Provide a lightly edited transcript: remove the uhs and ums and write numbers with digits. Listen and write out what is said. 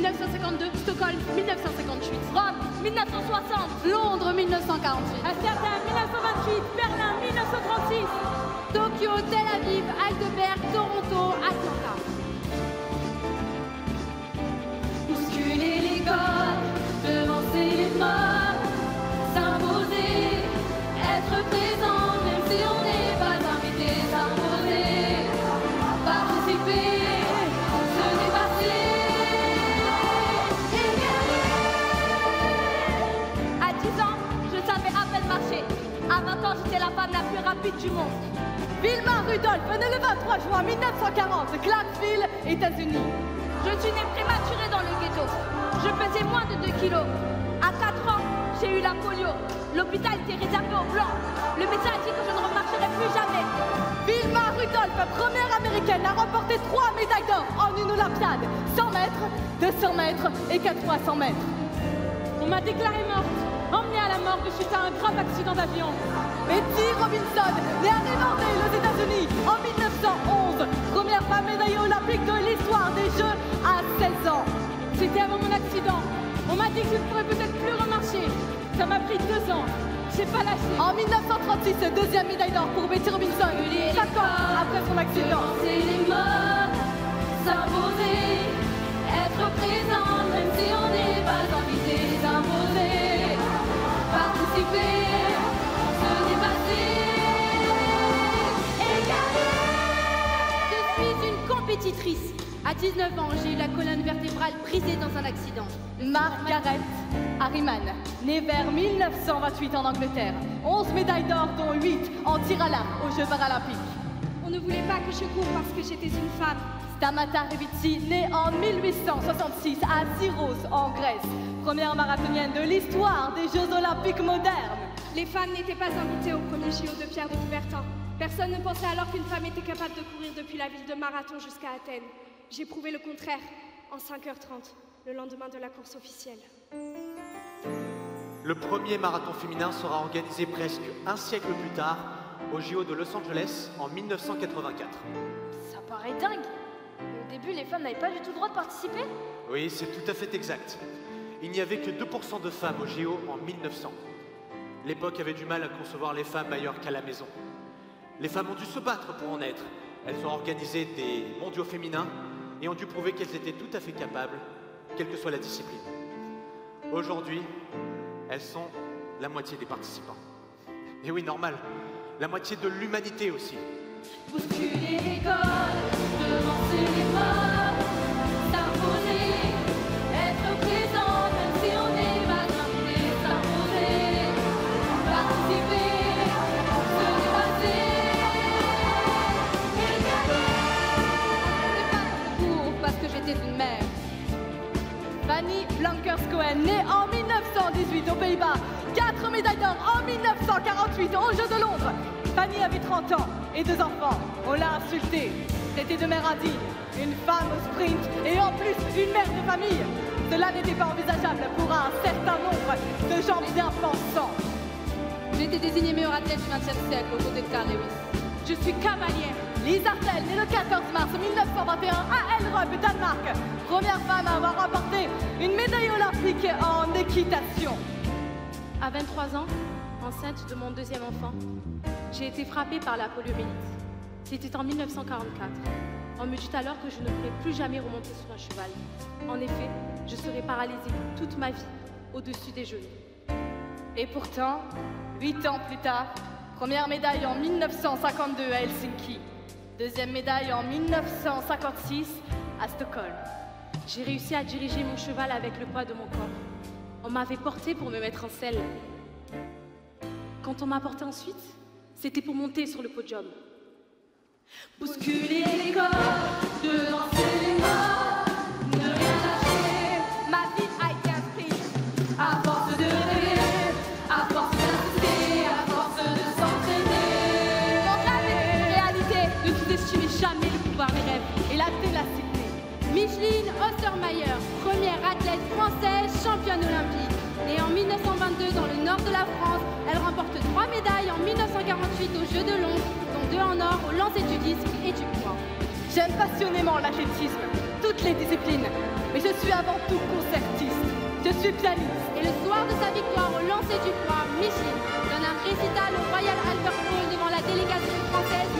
1952, Stockholm 1958, Rome 1960, Londres 1948, Amsterdam 1928, Berlin 1936, Tokyo, Tel Aviv, Heidelberg, Toronto, Atlanta. bousculer les codes, devancer les modes, s'imposer, être présent même si on n'est pas invité, s'imposer, participer, se dépasser et gagner. À 10 ans, je savais à peine marcher. À 20 ans, j'étais la femme la plus rapide du monde. Wilma Rudolph, née le 23 juin 1940, Clarksville, États-Unis. Je suis née prématurée dans le ghetto. Je pesais moins de 2 kilos. À 4 ans, j'ai eu la polio. L'hôpital était réservé aux blancs. Le médecin a dit que je ne remarcherais plus jamais. Wilma Rudolph, première américaine à remporter 3 médailles d'or en une Olympiade. 100 mètres, 200 mètres et 4 fois 100 mètres. On m'a déclarée morte, emmenée à la morgue suite à un grave accident d'avion. Betty Robinson, née à Riverdale aux États-Unis en 1911. Première femme médaillée olympique de l'histoire des Jeux à 16 ans. C'était avant mon accident. On m'a dit que je ne pourrais peut-être plus remarcher. Ça m'a pris 2 ans. J'ai pas lâché. En 1936, deuxième médaille d'or pour Betty Robinson, 5 ans après son accident. C'est les modes, s'imposer, être présent même si on n'est pas invité, s'imposer, participer, se dépasser et gagner. Je suis une compétitrice. À 19 ans, j'ai eu la colonne vertébrale brisée dans un accident. Margaret Harriman, née vers 1928 en Angleterre. 11 médailles d'or, dont 8 en tir à l'arc aux Jeux paralympiques. On ne voulait pas que je cours parce que j'étais une femme. Stamata Revizzi, née en 1866 à Syros, en Grèce. Première marathonienne de l'histoire des Jeux olympiques modernes. Les femmes n'étaient pas invitées au premier JO de Pierre de Coubertin. Personne ne pensait alors qu'une femme était capable de courir depuis la ville de Marathon jusqu'à Athènes. J'ai prouvé le contraire en 5h30, le lendemain de la course officielle. Le premier marathon féminin sera organisé presque un siècle plus tard au JO de Los Angeles en 1984. Ça paraît dingue. Au début, les femmes n'avaient pas du tout le droit de participer. Oui, c'est tout à fait exact. Il n'y avait que 2% de femmes au JO en 1900. L'époque avait du mal à concevoir les femmes ailleurs qu'à la maison. Les femmes ont dû se battre pour en être. Elles ont organisé des mondiaux féminins et ont dû prouver qu'elles étaient tout à fait capables, quelle que soit la discipline. Aujourd'hui, elles sont la moitié des participants. Et oui, normal, la moitié de l'humanité aussi. Bousculer les codes, devancer les modes, s'imposer, être présent même si on n'est pas invité, s'imposer, participer, se dépasser et gagner. C'est pas pour parce que j'étais une mère. Fanny Blankers-Cohen, née en 1918 aux Pays-Bas. 4 médailles d'or en 1948 aux Jeux de Londres. Fanny avait 30 ans et 2 enfants. On l'a insultée, traitée de mère indigne, une femme au sprint et en plus une mère de famille. Cela n'était pas envisageable pour un certain nombre de gens bien pensants. J'ai été désignée meilleure athlète du XXe siècle aux côtés de Carl Lewis. Je suis cavalière. Lise Artel, née le 14 mars 1921 à Elrup, Danemark. Première femme à avoir remporté une médaille olympique en équitation. À 23 ans, enceinte de mon deuxième enfant, j'ai été frappée par la poliomyélite. C'était en 1944. On me dit alors que je ne pourrais plus jamais remonter sur un cheval. En effet, je serais paralysée toute ma vie, au-dessus des genoux. Et pourtant, 8 ans plus tard, première médaille en 1952 à Helsinki. Deuxième médaille en 1956 à Stockholm. J'ai réussi à diriger mon cheval avec le poids de mon corps. On m'avait porté pour me mettre en selle. Quand on m'a porté ensuite, c'était pour monter sur le podium. Bousculer les codes, devancer les modes, ne rien lâcher, ma vie a été inscrite. À force de rêver, à force d'insister, à force de s'entraîner. Donc la réalité, ne sous-estimez jamais le pouvoir des rêves. Et la ténacité. Micheline Ostermayer, première athlète française championne olympique. Née en 1922 dans le nord de la France, elle remporte 3 médailles en 1948 aux Jeux de Londres, dont 2 en or au lancer du disque et du poids. J'aime passionnément l'athlétisme. toutes les disciplines. Mais je suis avant tout concertiste. Je suis pianiste. Et le soir de sa victoire au lancer du poids, Micheline donne un récital au Royal Albert Hall devant la délégation française